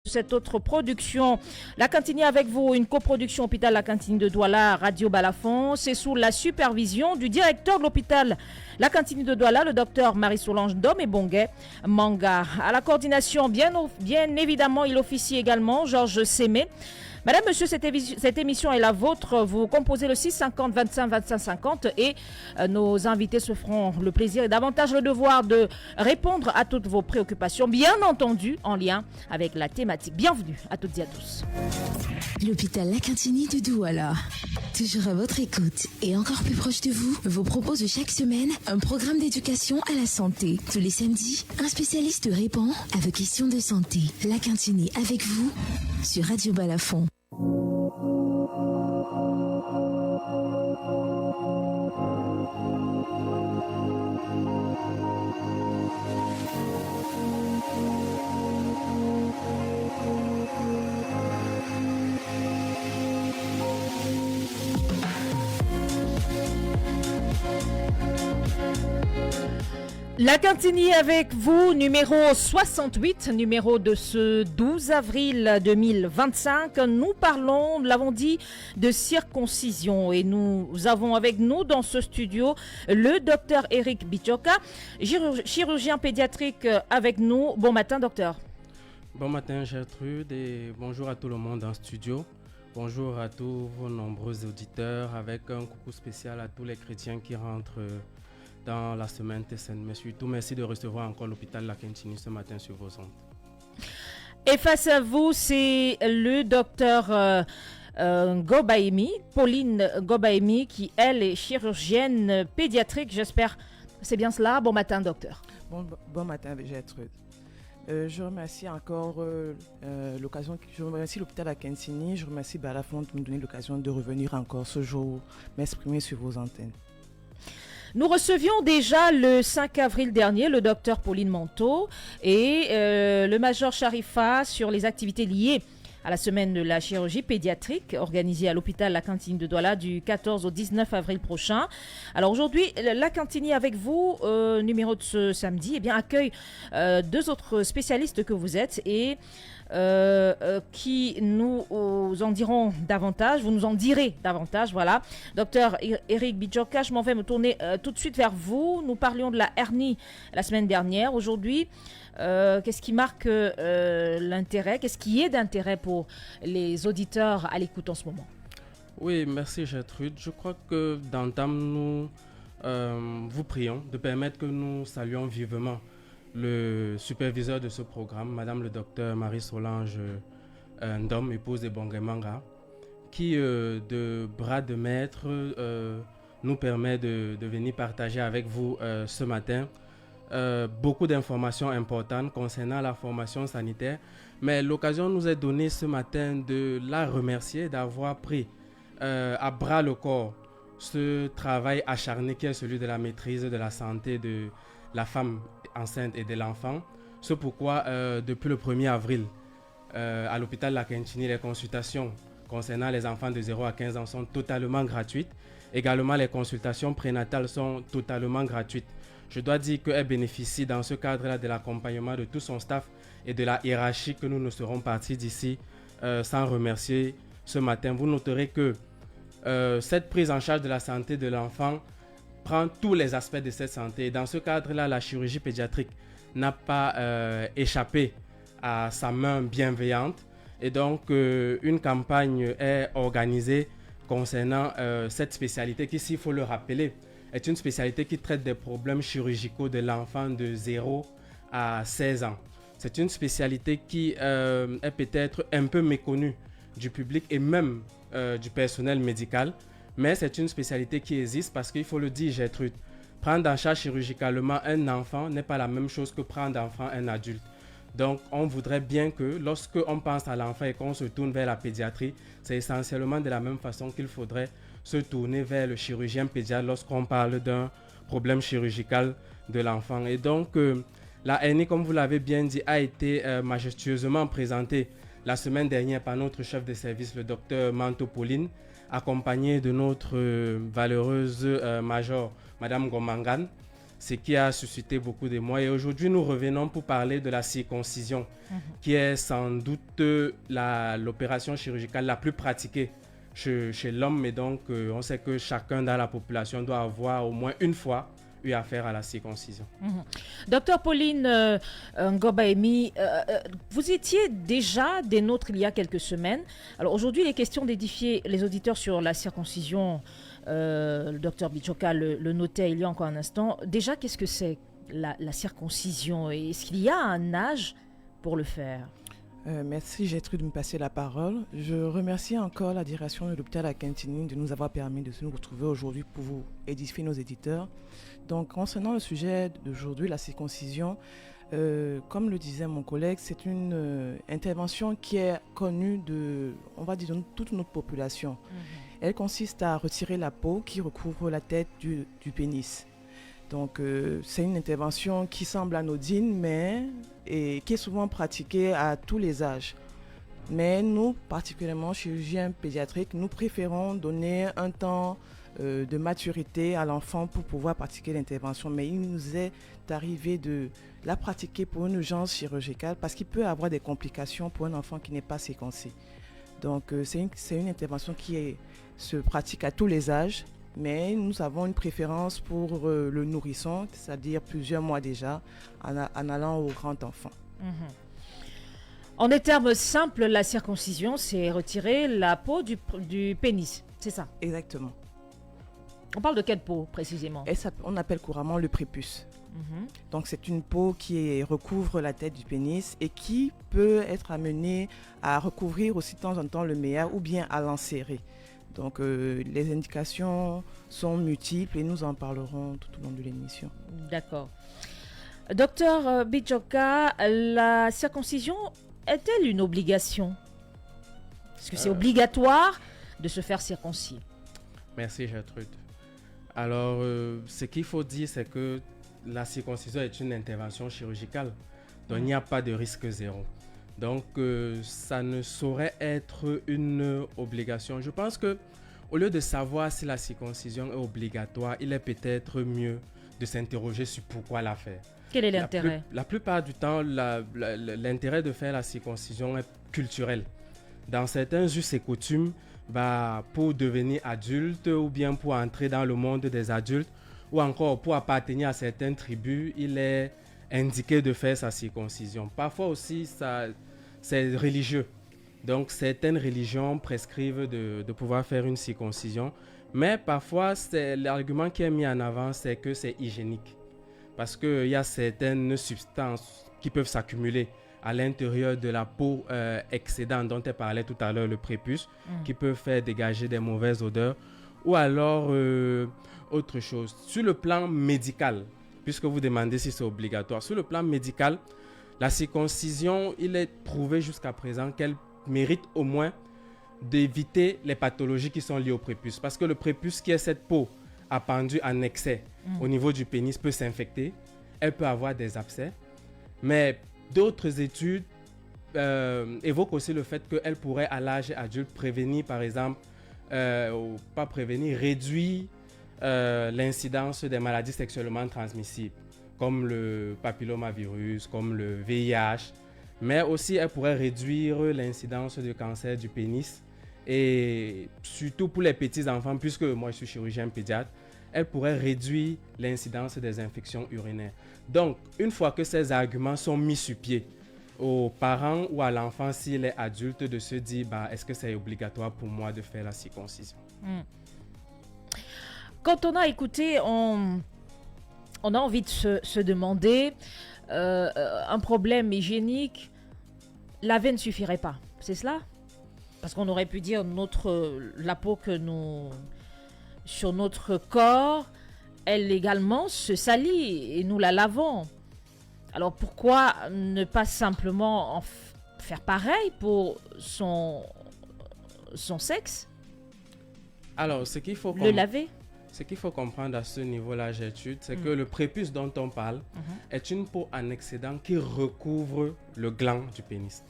Cette autre production, La Cantine avec vous, une coproduction hôpital La Cantine de Douala, Radio Balafon. C'est sous la supervision du directeur de l'hôpital La Cantine de Douala, le docteur Marie-Solange Dom et Bonguet Manga. À la coordination, bien évidemment, il officie également Georges Sémé. Madame, monsieur, cette émission est la vôtre. Vous composez le 650 25 25 50 et nos invités se feront le plaisir et davantage le devoir de répondre à toutes vos préoccupations, bien entendu en lien avec la thématique. Bienvenue à toutes et à tous. L'hôpital La Cantine de Douala, toujours à votre écoute et encore plus proche de vous propose chaque semaine un programme d'éducation à la santé. Tous les samedis, un spécialiste répond à vos questions de santé. La Cantine avec vous sur Radio Balafon. La Cantine avec vous, numéro 68, numéro de ce 12 avril 2025. Nous parlons, nous l'avons dit, de circoncision et nous avons avec nous dans ce studio le docteur Eric Bichoka, chirurgien pédiatrique avec nous. Bon matin, docteur. Bon matin, Gertrude, et bonjour à tout le monde en studio. Bonjour à tous vos nombreux auditeurs, avec un coucou spécial à tous les chrétiens qui rentrent dans la semaine Tessen. Mais surtout, merci de recevoir encore l'hôpital La Cantine ce matin sur vos ondes. Et face à vous, c'est le docteur Gobaemi, Pauline Gobaemi, qui elle est chirurgienne pédiatrique. J'espère que c'est bien cela. Bon matin, docteur. Bon matin, Gertrude. Je remercie encore l'occasion. Je remercie l'hôpital La Cantine. Je remercie Balafon de me donner l'occasion de revenir encore ce jour, m'exprimer sur vos antennes. Nous recevions déjà le 5 avril dernier le docteur Pauline Manteau et le major Sharifa sur les activités liées à la semaine de la chirurgie pédiatrique organisée à l'hôpital La Cantine de Douala du 14 au 19 avril prochain. Alors aujourd'hui, La Cantine avec vous, numéro de ce samedi, eh bien, accueille deux autres spécialistes que vous êtes et qui nous en diront davantage, vous nous en direz davantage, voilà. Docteur Eric Bichoka, je m'en vais me tourner tout de suite vers vous. Nous parlions de la hernie la semaine dernière. Aujourd'hui, qu'est-ce qui marque l'intérêt, qu'est-ce qui est d'intérêt pour les auditeurs à l'écoute en ce moment? Oui, merci Gertrude. Je crois que d'entame, nous vous prions de permettre que nous saluions vivement le superviseur de ce programme, Madame le docteur Marie-Solange Ndom, épouse de Bonguet Manga, qui de bras de maître nous permet de venir partager avec vous ce matin beaucoup d'informations importantes concernant la formation sanitaire. Mais l'occasion nous est donnée ce matin de la remercier d'avoir pris à bras le corps ce travail acharné qui est celui de la maîtrise de la santé de la femme enceinte et de l'enfant. C'est pourquoi depuis le 1er avril, à l'hôpital La Cantine, les consultations concernant les enfants de 0 à 15 ans sont totalement gratuites. Également, les consultations prénatales sont totalement gratuites. Je dois dire qu'elle bénéficie dans ce cadre-là de l'accompagnement de tout son staff et de la hiérarchie que nous ne serons partis d'ici sans remercier ce matin. Vous noterez que cette prise en charge de la santé de l'enfant prend tous les aspects de cette santé. Et dans ce cadre-là, la chirurgie pédiatrique n'a pas échappé à sa main bienveillante. Et donc, une campagne est organisée concernant cette spécialité qui, s'il faut le rappeler, est une spécialité qui traite des problèmes chirurgicaux de l'enfant de 0 à 16 ans. C'est une spécialité qui est peut-être un peu méconnue du public et même du personnel médical. Mais c'est une spécialité qui existe parce qu'il faut le dire, Gertrude, prendre en charge chirurgicalement un enfant n'est pas la même chose que prendre en charge un adulte. Donc, on voudrait bien que lorsque on pense à l'enfant et qu'on se tourne vers la pédiatrie, c'est essentiellement de la même façon qu'il faudrait se tourner vers le chirurgien pédiatre lorsqu'on parle d'un problème chirurgical de l'enfant. Et donc, la hernie, comme vous l'avez bien dit, a été majestueusement présentée la semaine dernière par notre chef de service, le docteur Manteau Pauline, accompagné de notre valeureuse major, Madame Gomangan. ce qui a suscité beaucoup d'émoi. Et aujourd'hui, nous revenons pour parler de la circoncision, qui est sans doute l'opération chirurgicale la plus pratiquée chez l'homme. Et donc, on sait que chacun dans la population doit avoir au moins une fois eu affaire à la circoncision. Docteur Pauline Ngobaemi, vous étiez déjà des nôtres il y a quelques semaines. Alors aujourd'hui, il est question d'édifier les auditeurs sur la circoncision. Le docteur Bichoka le notait il y a encore un instant. Déjà, qu'est-ce que c'est la circoncision? Et est-ce qu'il y a un âge pour le faire? Merci Gertrude de me passer la parole. Je remercie encore la direction de l'hôpital à Quintini de nous avoir permis de nous retrouver aujourd'hui pour vous édifier nos éditeurs. Donc, concernant le sujet d'aujourd'hui, la circoncision, comme le disait mon collègue, c'est une intervention qui est connue de toute notre population. Elle consiste à retirer la peau qui recouvre la tête du pénis. Donc, c'est une intervention qui semble anodine, et qui est souvent pratiquée à tous les âges. Mais nous, particulièrement chirurgiens pédiatriques, nous préférons donner un temps de maturité à l'enfant pour pouvoir pratiquer l'intervention. Mais il nous est arrivé de la pratiquer pour une urgence chirurgicale parce qu'il peut y avoir des complications pour un enfant qui n'est pas séquencé. Donc, c'est une intervention qui se pratique à tous les âges. Mais nous avons une préférence pour le nourrisson, c'est-à-dire plusieurs mois déjà, en allant au grand enfant. En des termes simples, la circoncision, c'est retirer la peau du pénis, c'est ça? Exactement. On parle de quelle peau précisément? On appelle couramment le prépuce. Donc c'est une peau qui recouvre la tête du pénis et qui peut être amenée à recouvrir aussi de temps en temps le méa ou bien à l'enserrer. Donc, les indications sont multiples et nous en parlerons tout au long de l'émission. D'accord. Docteur Bichoka, la circoncision est-elle une obligation? Est-ce que c'est obligatoire de se faire circoncire? Merci Gertrude. Alors, ce qu'il faut dire, c'est que la circoncision est une intervention chirurgicale. Donc, il n'y a pas de risque zéro. Donc, ça ne saurait être une obligation. Je pense que au lieu de savoir si la circoncision est obligatoire, il est peut-être mieux de s'interroger sur pourquoi la faire. Quel est l'intérêt? La plupart du temps, l'intérêt de faire la circoncision est culturel. Dans certains us et coutumes, pour devenir adulte ou bien pour entrer dans le monde des adultes ou encore pour appartenir à certaines tribus, il est indiqué de faire sa circoncision. Parfois aussi, c'est religieux. Donc, certaines religions prescrivent de pouvoir faire une circoncision. Mais parfois, l'argument qui est mis en avant, c'est que c'est hygiénique. Parce qu'il y a certaines substances qui peuvent s'accumuler à l'intérieur de la peau excédente dont elle parlait tout à l'heure, le prépuce, qui peut faire dégager des mauvaises odeurs. Ou alors, autre chose. Sur le plan médical, puisque vous demandez si c'est obligatoire, sur le plan médical, la circoncision, il est prouvé jusqu'à présent qu'elle mérite au moins d'éviter les pathologies qui sont liées au prépuce. Parce que le prépuce, qui est cette peau appendue en excès au niveau du pénis, peut s'infecter. Elle peut avoir des abcès. Mais d'autres études évoquent aussi le fait qu'elle pourrait, à l'âge adulte, prévenir, par exemple, pas prévenir, réduire l'incidence des maladies sexuellement transmissibles, comme le papillomavirus, comme le VIH, mais aussi elle pourrait réduire l'incidence de cancer du pénis et surtout pour les petits enfants, puisque moi je suis chirurgien pédiatre, elle pourrait réduire l'incidence des infections urinaires. Donc, une fois que ces arguments sont mis sur pied, aux parents ou à l'enfant, s'il est adulte, de se dire est-ce que c'est obligatoire pour moi de faire la circoncision? Quand on a écouté, on a envie de se demander, un problème hygiénique, laver ne suffirait pas, c'est cela? Parce qu'on aurait pu dire la peau que sur notre corps, elle également se salit et nous la lavons. Alors pourquoi ne pas simplement faire pareil pour son sexe? Alors, ce qu'il faut laver? Ce qu'il faut comprendre à ce niveau-là, Gertrude, c'est que le prépuce dont on parle est une peau en excédent qui recouvre le gland du pénis.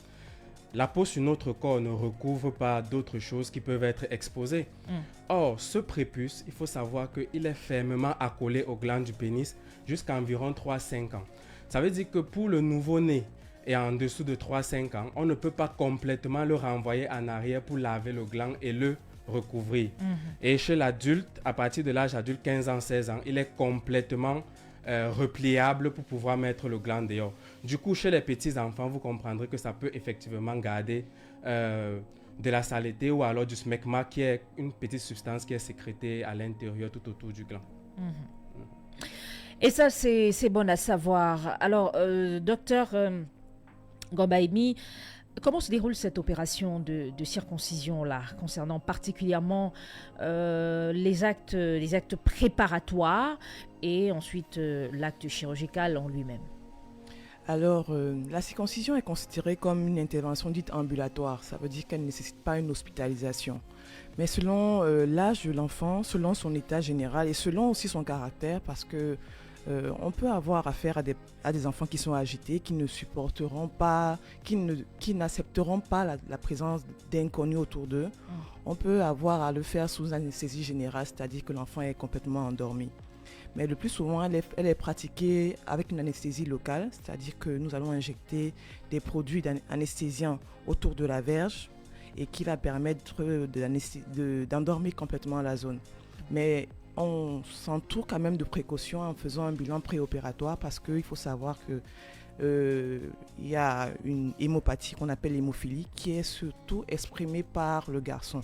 La peau sur notre corps ne recouvre pas d'autres choses qui peuvent être exposées. Or, ce prépuce, il faut savoir qu'il est fermement accolé aux glandes du pénis jusqu'à environ 3-5 ans. Ça veut dire que pour le nouveau-né et en dessous de 3-5 ans, on ne peut pas complètement le renvoyer en arrière pour laver le gland et le recouvrir. Et chez l'adulte, à partir de l'âge adulte, 15 ans, 16 ans, il est complètement repliable pour pouvoir mettre le gland dehors. Du coup, chez les petits enfants, vous comprendrez que ça peut effectivement garder de la saleté ou alors du smegma, qui est une petite substance qui est sécrétée à l'intérieur tout autour du gland. Et ça, c'est bon à savoir. Alors, docteur Ngobaimi, comment se déroule cette opération de circoncision-là, concernant particulièrement les actes préparatoires et ensuite l'acte chirurgical en lui-même? Alors, la circoncision est considérée comme une intervention dite ambulatoire. Ça veut dire qu'elle ne nécessite pas une hospitalisation. Mais selon l'âge de l'enfant, selon son état général et selon aussi son caractère, parce que on peut avoir affaire à des enfants qui sont agités, qui ne supporteront pas, qui n'accepteront pas la présence d'inconnus autour d'eux. On peut avoir à le faire sous anesthésie générale, c'est-à-dire que l'enfant est complètement endormi. Mais le plus souvent, elle est pratiquée avec une anesthésie locale, c'est-à-dire que nous allons injecter des produits anesthésiants autour de la verge et qui va permettre d'endormir complètement la zone. Mais on s'entoure quand même de précautions en faisant un bilan préopératoire parce qu'il faut savoir que il y a une hémopathie qu'on appelle l'hémophilie qui est surtout exprimée par le garçon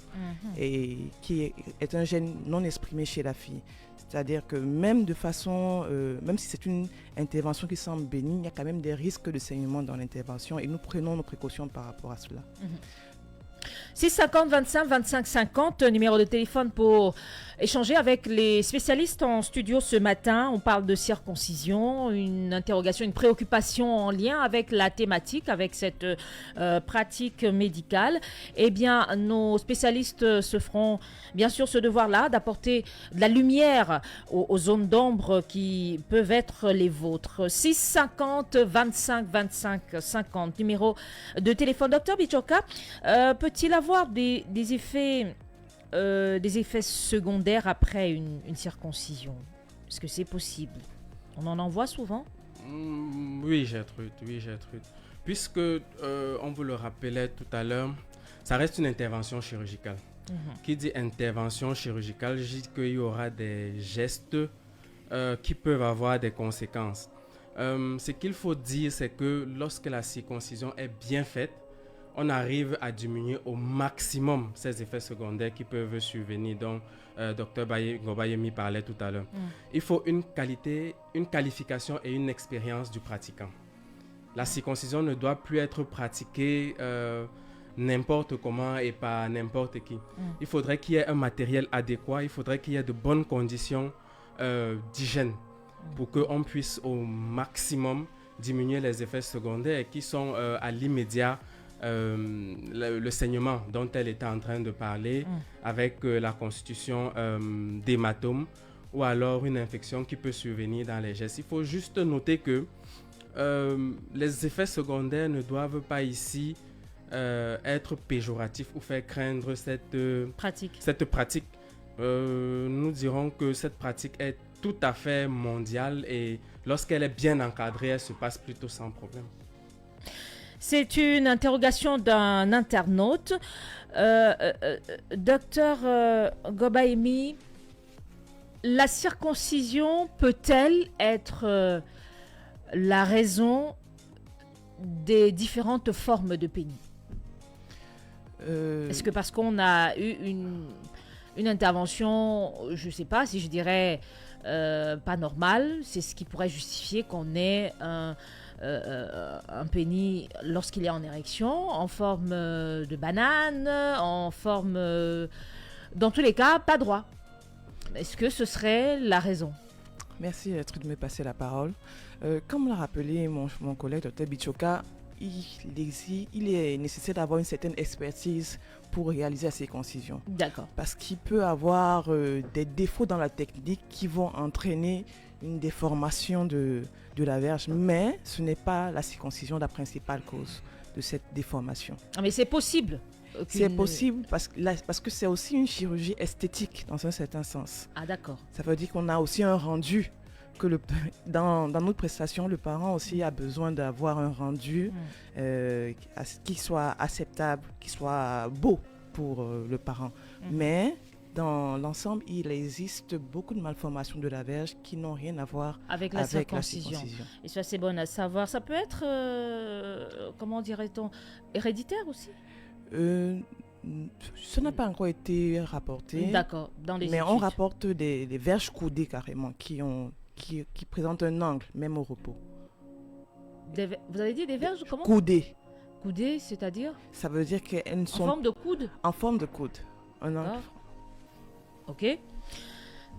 et qui est un gène non exprimé chez la fille. C'est-à-dire que même même si c'est une intervention qui semble bénigne, il y a quand même des risques de saignement dans l'intervention et nous prenons nos précautions par rapport à cela. 650 25 25 50, numéro de téléphone pour échanger avec les spécialistes en studio ce matin. On parle de circoncision, une interrogation, une préoccupation en lien avec la thématique, avec cette pratique médicale. Eh bien, nos spécialistes se feront bien sûr ce devoir-là d'apporter de la lumière aux zones d'ombre qui peuvent être les vôtres. 650 25 25 50, numéro de téléphone. Docteur Bichoka, peut-il avoir des effets secondaires après une circoncision? Est-ce que c'est possible? On en voit souvent? Oui, Gertrude. Puisque, on vous le rappelait tout à l'heure, ça reste une intervention chirurgicale. Qui dit intervention chirurgicale, je dis qu'il y aura des gestes qui peuvent avoir des conséquences. Ce qu'il faut dire, c'est que lorsque la circoncision est bien faite, on arrive à diminuer au maximum ces effets secondaires qui peuvent survenir, dont Dr Ngobaimi parlait tout à l'heure. Il faut une qualification et une expérience du pratiquant. La circoncision ne doit plus être pratiquée n'importe comment et par n'importe qui. Il faudrait qu'il y ait un matériel adéquat, il faudrait qu'il y ait de bonnes conditions d'hygiène pour qu'on puisse au maximum diminuer les effets secondaires qui sont à l'immédiat. Le saignement dont elle était en train de parler avec la constitution d'hématomes ou alors une infection qui peut survenir dans les gestes. Il faut juste noter que les effets secondaires ne doivent pas ici être péjoratifs ou faire craindre cette pratique. Nous dirons que cette pratique est tout à fait mondiale et lorsqu'elle est bien encadrée, elle se passe plutôt sans problème. C'est une interrogation d'un internaute. Docteur Ngobaimi, la circoncision peut-elle être la raison des différentes formes de pénis? Est-ce que parce qu'on a eu une intervention, je ne sais pas si je dirais pas normale, c'est ce qui pourrait justifier qu'on ait un pénis lorsqu'il est en érection, en forme de banane, en forme, dans tous les cas, pas droit. Est-ce que ce serait la raison? Merci de me passer la parole. Comme l'a rappelé mon collègue Dr Bichoka, il est nécessaire d'avoir une certaine expertise pour réaliser la circoncision. D'accord. Parce qu'il peut avoir des défauts dans la technique qui vont entraîner une déformation de la verge, mais ce n'est pas la circoncision la principale cause. de cette déformation. Ah, mais c'est possible. C'est possible parce que c'est aussi une chirurgie esthétique dans un certain sens. Ah, d'accord. Ça veut dire qu'on a aussi un rendu, que dans notre prestation, le parent aussi a besoin d'avoir un rendu qui soit acceptable, qui soit beau pour le parent. Mais dans l'ensemble, il existe beaucoup de malformations de la verge qui n'ont rien à voir avec la circoncision. Et ça, c'est bon à savoir. Ça peut être, comment dirait-on, héréditaire aussi? Ça n'a pas encore été rapporté. D'accord, dans les mais études. On rapporte des verges coudées carrément qui présentent un angle, même au repos. Vous avez dit des verges comment? Coudées. Coudées, c'est-à-dire? Ça veut dire qu'elles sont... En forme de coude? En forme de coude. Un angle. Ok.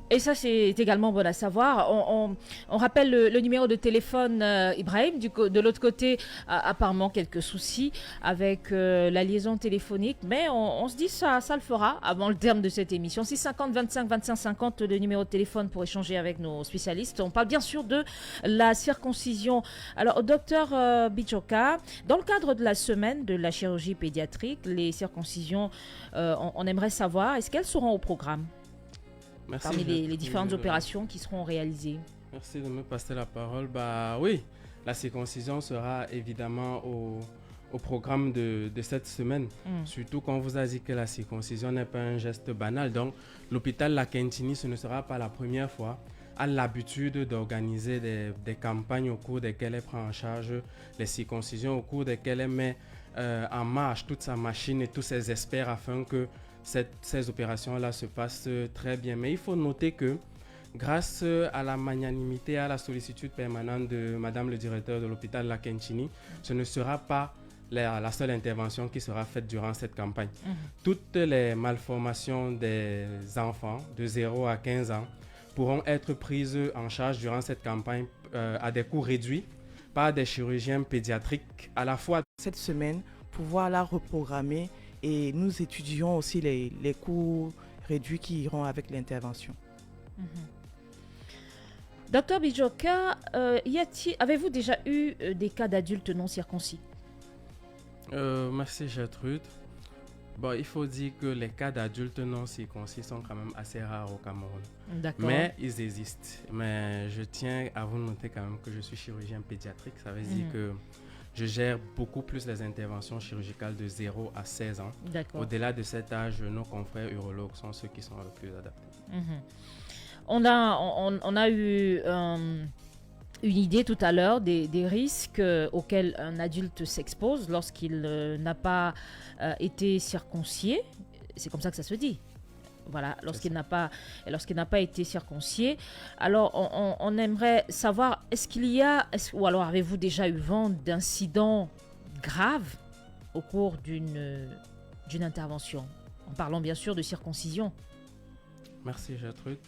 Et ça, c'est également bon à savoir. On rappelle le numéro de téléphone, Ibrahim. De l'autre côté, apparemment, quelques soucis avec la liaison téléphonique. Mais on se dit ça le fera avant le terme de cette émission. 650 25 25 50, le numéro de téléphone pour échanger avec nos spécialistes. On parle bien sûr de la circoncision. Alors, docteur Bichoka, dans le cadre de la semaine de la chirurgie pédiatrique, les circoncisions, on aimerait savoir, est-ce qu'elles seront au programme? Merci, parmi les différentes opérations qui seront réalisées. Merci de me passer la parole. Bah oui, la circoncision sera évidemment au programme de cette semaine. Surtout quand on vous a dit que la circoncision n'est pas un geste banal. Donc l'hôpital La Quintini, ce ne sera pas la première fois, a l'habitude d'organiser des campagnes au cours desquelles elle prend en charge les circoncisions, au cours desquelles elle met en marche toute sa machine et tous ses experts afin que ces opérations-là se passent très bien. Mais il faut noter que grâce à la magnanimité et à la sollicitude permanente de Madame le directeur de l'hôpital La Quintini, ce ne sera pas la seule intervention qui sera faite durant cette campagne. Toutes les malformations des enfants de 0 à 15 ans pourront être prises en charge durant cette campagne à des coûts réduits par des chirurgiens pédiatriques à la fois. Cette semaine, pouvoir la reprogrammer et nous étudions aussi les coûts réduits qui iront avec l'intervention. Docteur Bichoka, avez-vous déjà eu des cas d'adultes non circoncis? Merci Gertrude. Bon, il faut dire que les cas d'adultes non circoncis sont quand même assez rares au Cameroun. D'accord. Mais ils existent. Mais je tiens à vous noter quand même que je suis chirurgien pédiatrique. Ça veut dire que je gère beaucoup plus les interventions chirurgicales de 0 à 16 ans. D'accord. Au-delà de cet âge, nos confrères urologues sont ceux qui sont le plus adaptés. On a eu une idée tout à l'heure des risques auxquels un adulte s'expose lorsqu'il n'a pas été circoncié. C'est comme ça que ça se dit. Voilà, lorsqu'il n'a pas été circoncié. Alors, on aimerait savoir, ou alors avez-vous déjà eu vent d'incidents graves au cours d'une intervention? En parlant bien sûr de circoncision. Merci Gertrude.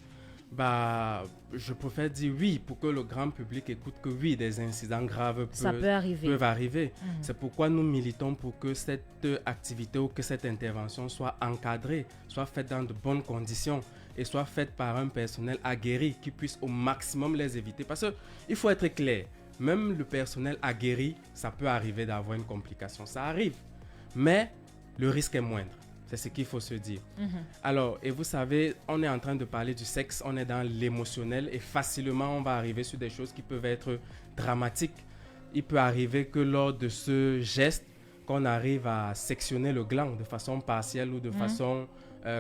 Je préfère dire oui pour que le grand public écoute que oui, des incidents graves peuvent arriver. C'est pourquoi nous militons pour que cette activité ou que cette intervention soit encadrée, soit faite dans de bonnes conditions et soit faite par un personnel aguerri qui puisse au maximum les éviter. Parce qu'il faut être clair, même le personnel aguerri, ça peut arriver d'avoir une complication. Ça arrive, mais le risque est moindre. C'est ce qu'il faut se dire. Alors, et vous savez, on est en train de parler du sexe, on est dans l'émotionnel et facilement on va arriver sur des choses qui peuvent être dramatiques. Il peut arriver que lors de ce geste, qu'on arrive à sectionner le gland de façon partielle ou de façon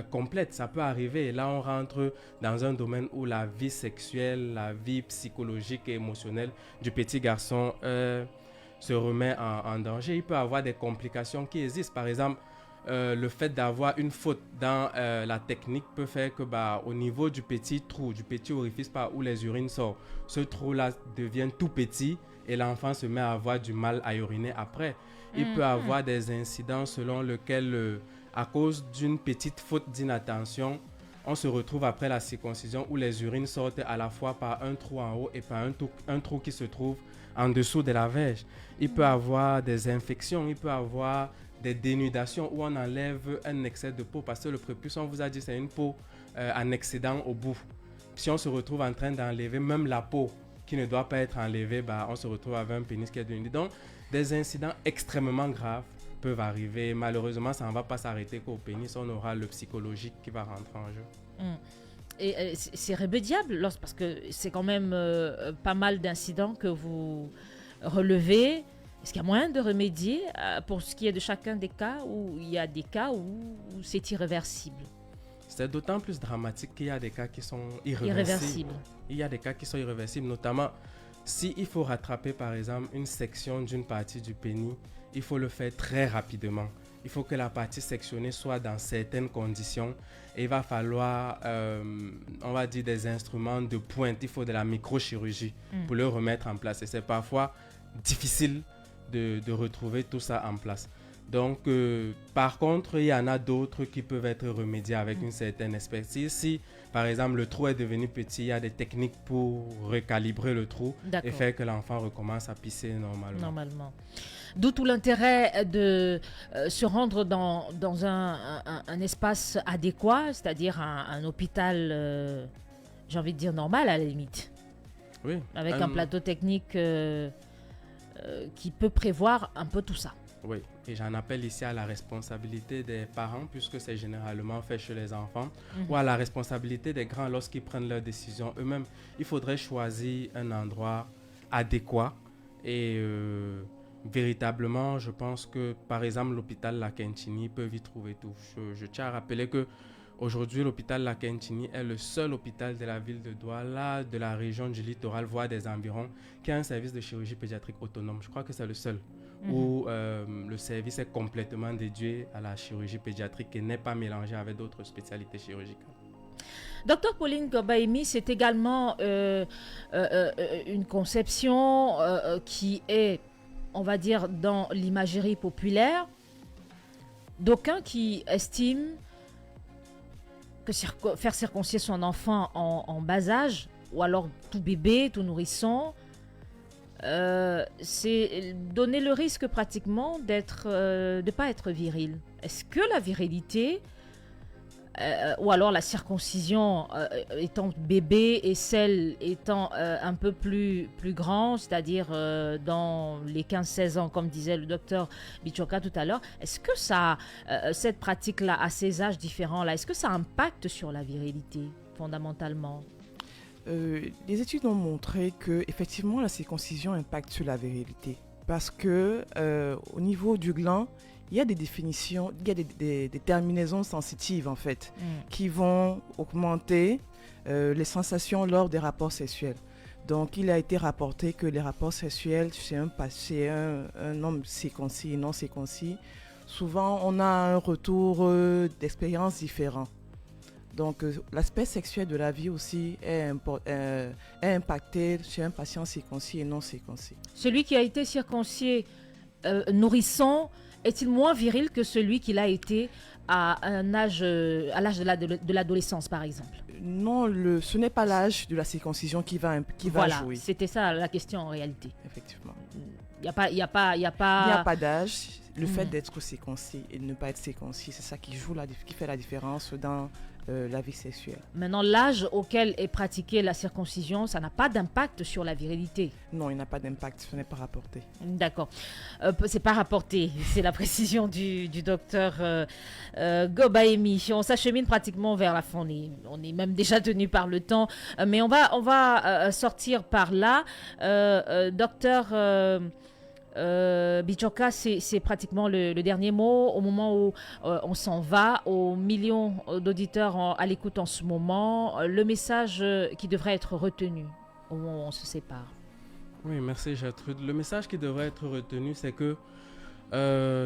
complète. Ça peut arriver et là on rentre dans un domaine où la vie sexuelle, la vie psychologique et émotionnelle du petit garçon se remet en danger. Il peut y avoir des complications qui existent. Par exemple, le fait d'avoir une faute dans la technique peut faire que au niveau du petit trou, du petit orifice par où les urines sortent, ce trou-là devient tout petit et l'enfant se met à avoir du mal à uriner après. Il peut avoir des incidents selon lesquels, à cause d'une petite faute d'inattention, on se retrouve après la circoncision où les urines sortent à la fois par un trou en haut et par un trou qui se trouve en dessous de la verge. Il peut avoir des infections, il peut avoir des dénudations où on enlève un excès de peau parce que le prépuce, on vous a dit, c'est une peau en excédent au bout. Si on se retrouve en train d'enlever même la peau qui ne doit pas être enlevée, on se retrouve avec un pénis qui est dénudé. Donc, des incidents extrêmement graves peuvent arriver. Malheureusement, ça ne va pas s'arrêter qu'au pénis. On aura le psychologique qui va rentrer en jeu. Et c'est remédiable parce que c'est quand même pas mal d'incidents que vous relevez. Est-ce qu'il y a moyen de remédier pour ce qui est de chacun des cas, ou il y a des cas où c'est irréversible? C'est d'autant plus dramatique qu'il y a des cas qui sont irréversibles. Il y a des cas qui sont irréversibles, notamment s'il faut rattraper par exemple une section d'une partie du pénis, il faut le faire très rapidement. Il faut que la partie sectionnée soit dans certaines conditions et il va falloir, on va dire, des instruments de pointe. Il faut de la microchirurgie pour le remettre en place. Et c'est parfois difficile de retrouver tout ça en place. Donc, par contre, il y en a d'autres qui peuvent être remédiés avec une certaine expertise. Si, par exemple, le trou est devenu petit, il y a des techniques pour recalibrer le trou et faire que l'enfant recommence à pisser normalement. D'où tout l'intérêt de se rendre dans un espace adéquat, c'est-à-dire un hôpital, j'ai envie de dire normal à la limite. Oui. Avec un plateau technique qui peut prévoir un peu tout ça. Oui, et j'en appelle ici à la responsabilité des parents, puisque c'est généralement fait chez les enfants, ou à la responsabilité des grands lorsqu'ils prennent leurs décisions eux-mêmes. Il faudrait choisir un endroit adéquat et véritablement, je pense que, par exemple, l'hôpital Lakentini peut y trouver tout. Je tiens à rappeler que aujourd'hui, l'hôpital Lakentini est le seul hôpital de la ville de Douala, de la région du littoral, voire des environs, qui a un service de chirurgie pédiatrique autonome. Je crois que c'est le seul où le service est complètement dédié à la chirurgie pédiatrique et n'est pas mélangé avec d'autres spécialités chirurgicales. Docteur Pauline Gobaimi, c'est également une conception qui est, on va dire, dans l'imagerie populaire, d'aucuns qui estiment que faire circoncire son enfant en bas âge, ou alors tout bébé, tout nourrisson, c'est donner le risque pratiquement de ne pas être viril. Est-ce que la virilité, ou alors la circoncision étant bébé et celle étant un peu plus grand, c'est-à-dire dans les 15-16 ans, comme disait le docteur Bichoka tout à l'heure, est-ce que cette pratique-là, à ces âges différents-là, est-ce que ça impacte sur la virilité, fondamentalement? Les études ont montré que effectivement la circoncision impacte sur la virilité parce que au niveau du gland, il y a des définitions, il y a des terminaisons sensitives en fait qui vont augmenter les sensations lors des rapports sexuels. Donc il a été rapporté que les rapports sexuels chez un homme circoncis et non circoncis, souvent on a un retour d'expériences différents. Donc, l'aspect sexuel de la vie aussi est impacté chez un patient circoncis et non circoncis. Celui qui a été circoncis nourrisson est-il moins viril que celui qui l'a été à l'âge de l'adolescence, par exemple? Non, ce n'est pas l'âge de la circoncision qui va jouer. Voilà, c'était ça la question en réalité. Effectivement. Il n'y a pas d'âge. Le fait d'être circoncis et de ne pas être circoncis, c'est ça qui fait la différence dans la vie sexuelle. Maintenant, l'âge auquel est pratiquée la circoncision, ça n'a pas d'impact sur la virilité? Non, il n'a pas d'impact, ce n'est pas rapporté. D'accord. C'est pas rapporté, c'est la précision du docteur Gobaimi. On s'achemine pratiquement vers la fin, on est même déjà tenu par le temps, mais on va sortir par là. Docteur Bichoka, c'est pratiquement le dernier mot au moment où on s'en va, aux millions d'auditeurs à l'écoute en ce moment, le message qui devrait être retenu au moment où on se sépare. Oui, merci Gertrude. Le message qui devrait être retenu, c'est que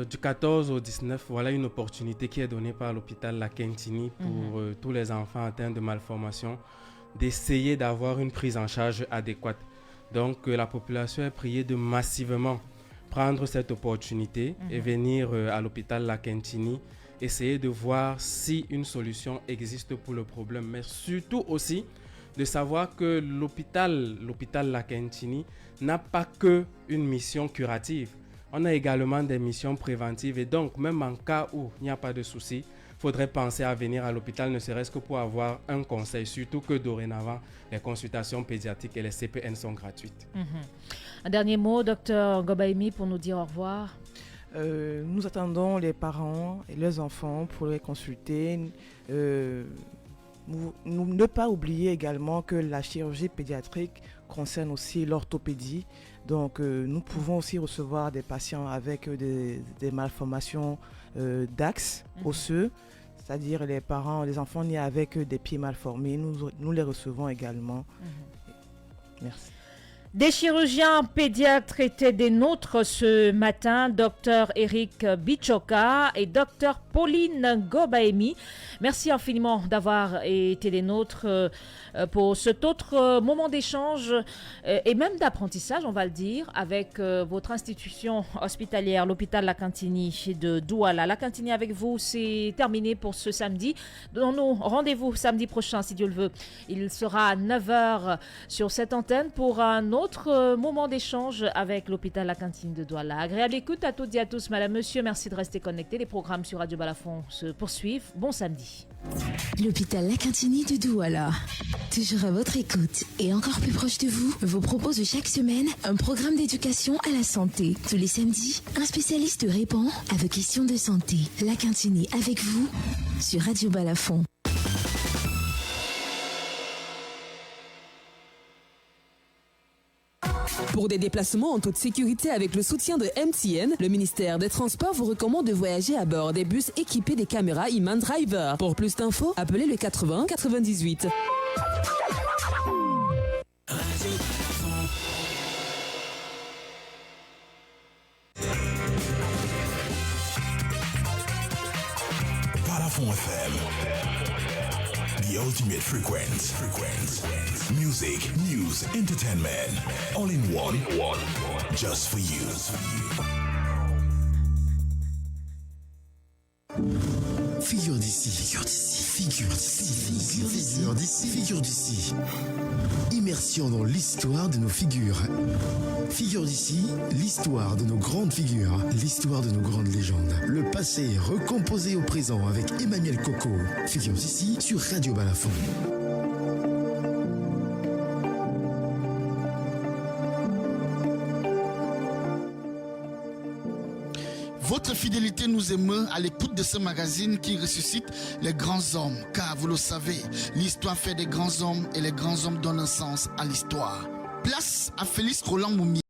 du 14 au 19, voilà une opportunité qui est donnée par l'hôpital Lakentini pour tous les enfants atteints de malformations d'essayer d'avoir une prise en charge adéquate. Donc la population est priée de massivement prendre cette opportunité et venir à l'hôpital Lakentini, essayer de voir si une solution existe pour le problème, mais surtout aussi de savoir que l'hôpital Lakentini n'a pas que une mission curative. On a également des missions préventives et donc même en cas où il n'y a pas de souci, il faudrait penser à venir à l'hôpital, ne serait-ce que pour avoir un conseil, surtout que dorénavant, les consultations pédiatriques et les CPN sont gratuites. Un dernier mot, docteur Ngobaemi, pour nous dire au revoir. Nous attendons les parents et leurs enfants pour les consulter. Ne pas oublier également que la chirurgie pédiatrique concerne aussi l'orthopédie. Donc nous pouvons aussi recevoir des patients avec des malformations d'axe osseux, c'est-à-dire les enfants nés avec des pieds mal formés. Nous les recevons également. Merci. Des chirurgiens pédiatres étaient des nôtres ce matin, Dr Eric Bichoka et Dr Pauline Ngobaemi. Merci infiniment d'avoir été des nôtres pour cet autre moment d'échange et même d'apprentissage, on va le dire, avec votre institution hospitalière, l'hôpital La Cantini de Douala. La Cantini avec vous, c'est terminé pour ce samedi. Donnons-nous rendez-vous samedi prochain, si Dieu le veut. Il sera à 9h sur cette antenne pour un autre moment d'échange avec l'hôpital La Cantine de Douala. Agréable écoute à toutes et à tous, madame, monsieur. Merci de rester connectés. Les programmes sur Radio Balafon se poursuivent. Bon samedi. L'hôpital La Cantini de Douala. Toujours à votre écoute et encore plus proche de vous, vous propose chaque semaine un programme d'éducation à la santé. Tous les samedis, un spécialiste répond à vos questions de santé. La Cantini avec vous sur Radio Balafon. Pour des déplacements en toute sécurité avec le soutien de MTN, le ministère des Transports vous recommande de voyager à bord des bus équipés des caméras Iman Driver. Pour plus d'infos, appelez le 80 98. Balafon FM. The ultimate frequency. Music, news, entertainment. All in one. Just for you. Figure d'ici. Figure d'ici. Immersion dans l'histoire de nos figures. Figure d'ici, l'histoire de nos grandes figures, l'histoire de nos grandes légendes. Le passé recomposé au présent avec Emmanuel Coco. Figure d'ici sur Radio Balafon. Votre fidélité nous émeut à l'écoute de ce magazine qui ressuscite les grands hommes. Car vous le savez, l'histoire fait des grands hommes et les grands hommes donnent un sens à l'histoire. Place à Félix Roland Moumi.